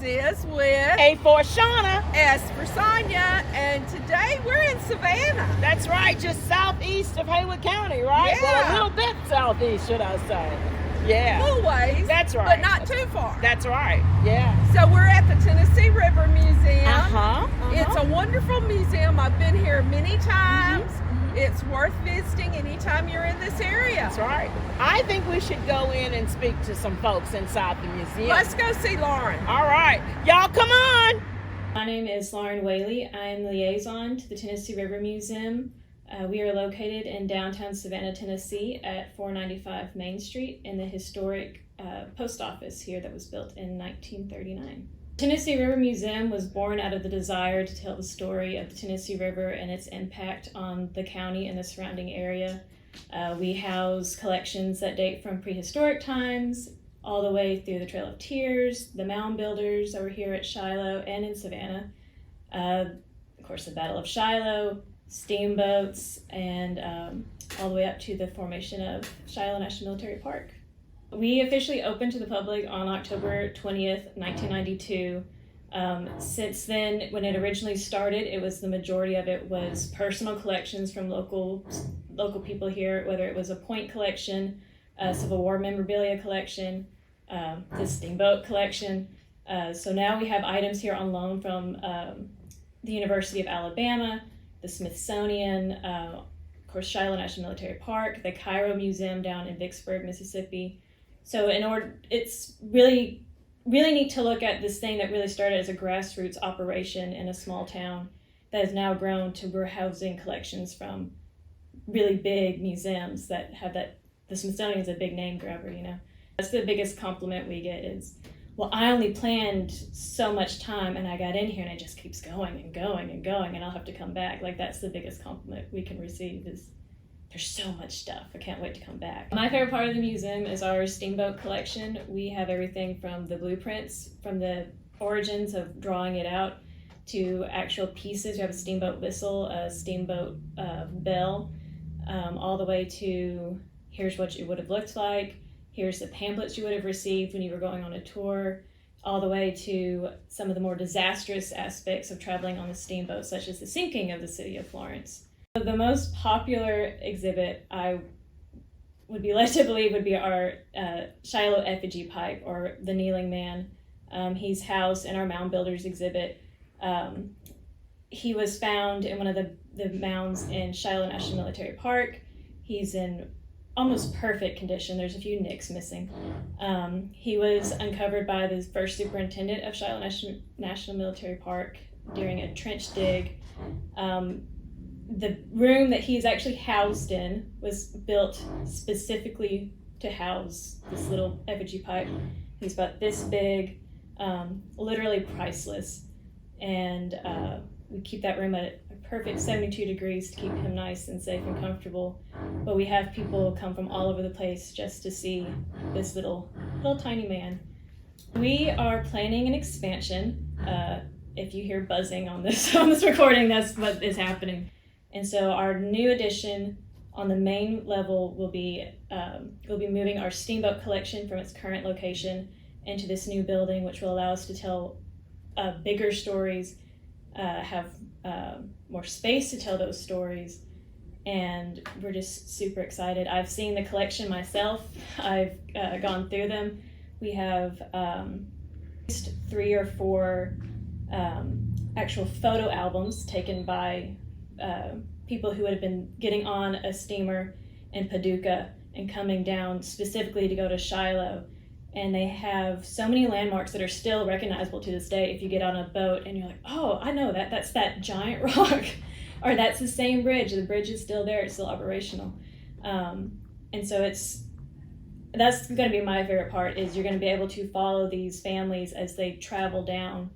is with A for Shauna. S for Sonia, and today we're in Savannah. That's right, just southeast of Haywood County, right? Yeah. Well, a little bit southeast, should I say. Yeah. Full ways. That's right. But not too far. That's right, yeah. So we're at the Tennessee River Museum. Uh-huh. It's a wonderful museum. I've been here many times. It's worth visiting anytime you're in this area. That's right. I think we should go in and speak to some folks inside the museum. Let's go see Lauren. All right. Y'all come on. My name is Lauren Whaley. I am the liaison to the Tennessee River Museum. We are located in downtown Savannah, Tennessee at 495 Main Street in the historic post office here that was built in 1939. Tennessee River Museum was born out of the desire to tell the story of the Tennessee River and its impact on the county and the surrounding area. We house collections that date from prehistoric times all the way through the Trail of Tears, the mound builders over here at Shiloh and in Savannah. Of course, the Battle of Shiloh, steamboats, and all the way up to the formation of Shiloh National Military Park. We officially opened to the public on October 20th, 1992. Since then, when it originally started, it was the majority of it was personal collections from local people here, whether it was a point collection, a Civil War memorabilia collection, the steamboat collection. So now we have items here on loan from the University of Alabama, the Smithsonian, of course, Shiloh National Military Park, the Cairo Museum down in Vicksburg, Mississippi. So it's really neat to look at this thing that really started as a grassroots operation in a small town that has now grown to we're housing collections from really big museums that have that. The Smithsonian is a big name grabber, you know. That's the biggest compliment we get is, well, I only planned so much time and I got in here and it just keeps going and going and going and I'll have to come back. Like, that's the biggest compliment we can receive is, there's so much stuff. I can't wait to come back. My favorite part of the museum is our steamboat collection. We have everything from the blueprints, from the origins of drawing it out, to actual pieces. We have a steamboat whistle, a steamboat bell, all the way to here's what it would have looked like, here's the pamphlets you would have received when you were going on a tour, all the way to some of the more disastrous aspects of traveling on the steamboat, such as the sinking of the city of Florence. The most popular exhibit, I would be led to believe, would be our Shiloh effigy pipe, or the kneeling man. He's housed in our mound builders exhibit. He was found in one of the mounds in Shiloh National Military Park. He's in almost perfect condition. There's a few nicks missing. He was uncovered by the first superintendent of Shiloh National Military Park during a trench dig. The room that he's actually housed in was built specifically to house this little effigy pipe. He's about this big, literally priceless. And we keep that room at a perfect 72 degrees to keep him nice and safe and comfortable. But we have people come from all over the place just to see this little tiny man. We are planning an expansion. If you hear buzzing on this recording, that's what is happening. And so our new addition on the main level will be we'll be moving our steamboat collection from its current location into this new building, which will allow us to tell bigger stories, have more space to tell those stories, and we're just super excited. I've seen the collection myself. I've gone through them. We have at least 3 or 4 actual photo albums taken by people who would have been getting on a steamer in Paducah and coming down specifically to go to Shiloh. And they have so many landmarks that are still recognizable to this day. If you get on a boat and you're like, oh, I know that's that giant rock, or that's the same bridge. The bridge is still there. It's still operational. And so that's going to be my favorite part, is you're going to be able to follow these families as they travel down,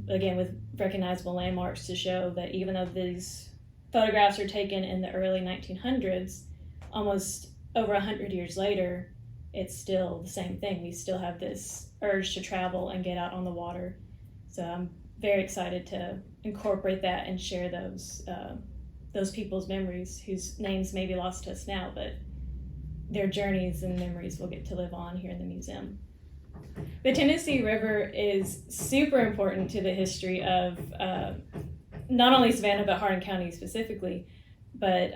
again, with recognizable landmarks to show that even though these photographs are taken in the early 1900s, almost over 100 years later, it's still the same thing. We still have this urge to travel and get out on the water. So I'm very excited to incorporate that and share those people's memories whose names may be lost to us now, but their journeys and memories will get to live on here in the museum. The Tennessee River is super important to the history of not only Savannah, but Hardin County specifically. But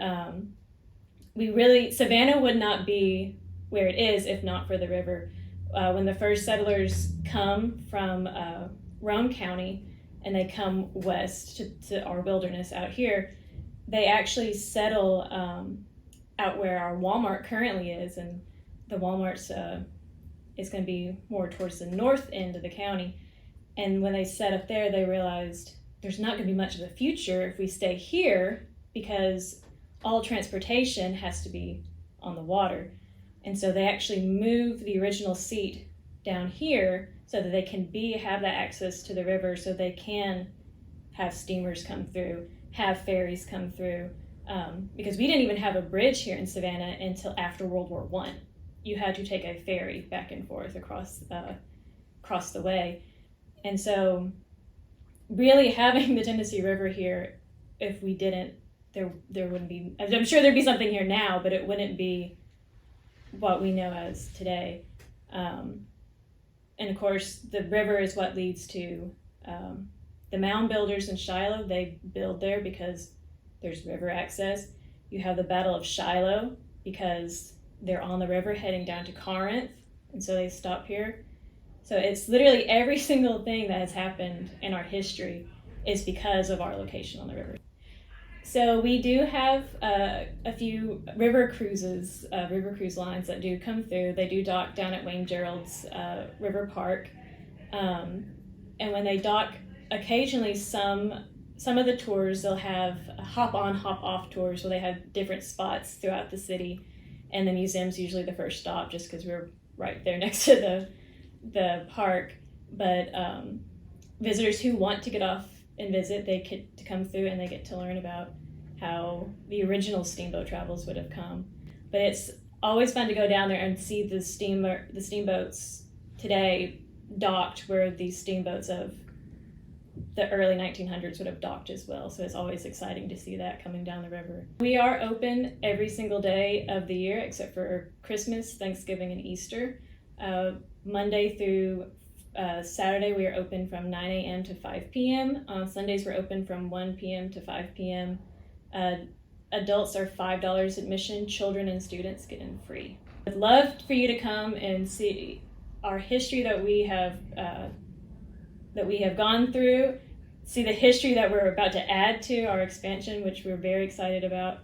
Savannah would not be where it is if not for the river. When the first settlers come from Roane County and they come west to our wilderness out here, they actually settle out where our Walmart currently is, and the Walmart's is going to be more towards the north end of the county. And when they set up there, they realized there's not going to be much of a future if we stay here, because all transportation has to be on the water. And so they actually moved the original seat down here so that they can have that access to the river, so they can have steamers come through, have ferries come through, because we didn't even have a bridge here in Savannah until after World War I. You had to take a ferry back and forth across the way. And so really having the Tennessee River here, if we didn't, there wouldn't be, I'm sure there'd be something here now, but it wouldn't be what we know as today. And of course, the river is what leads to the mound builders in Shiloh. They build there because there's river access. You have the Battle of Shiloh because they're on the river heading down to Corinth, and so they stop here. So it's literally every single thing that has happened in our history is because of our location on the river. So we do have a few river cruise lines that do come through. They do dock down at Wayne Gerald's River Park. And when they dock, occasionally some of the tours, they'll have hop-on, hop-off tours where they have different spots throughout the city. And the museum's usually the first stop just because we're right there next to the park. But visitors who want to get off and visit, they get to come through and they get to learn about how the original steamboat travels would have come. But it's always fun to go down there and see the steamboats today docked where these steamboats of the early 1900s would have docked as well. So it's always exciting to see that coming down the river. We are open every single day of the year except for Christmas, Thanksgiving, and Easter. Monday through Saturday, we are open from 9 a.m. to 5 p.m. On Sundays, we're open from 1 p.m. to 5 p.m. Adults are $5 admission. Children and students get in free. I'd love for you to come and see our history that we have gone through, see the history that we're about to add to our expansion, which we're very excited about.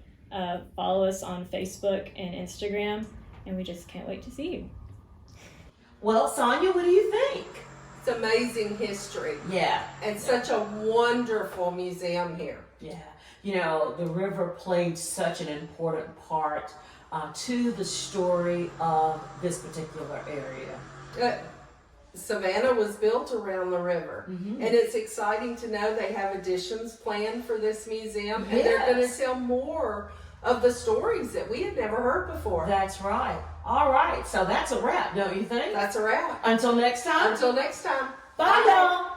Follow us on Facebook and Instagram, and we just can't wait to see you. Well, Sonia, what do you think? It's amazing history. Yeah. And such a wonderful museum here. Yeah. You know, the river played such an important part to the story of this particular area. Savannah was built around the river. Mm-hmm. And it's exciting to know they have additions planned for this museum. And Yes. they're going to tell more of the stories that we had never heard before. That's right. All right. So that's a wrap, don't you think? That's a wrap. Until next time. Until next time. Bye, y'all.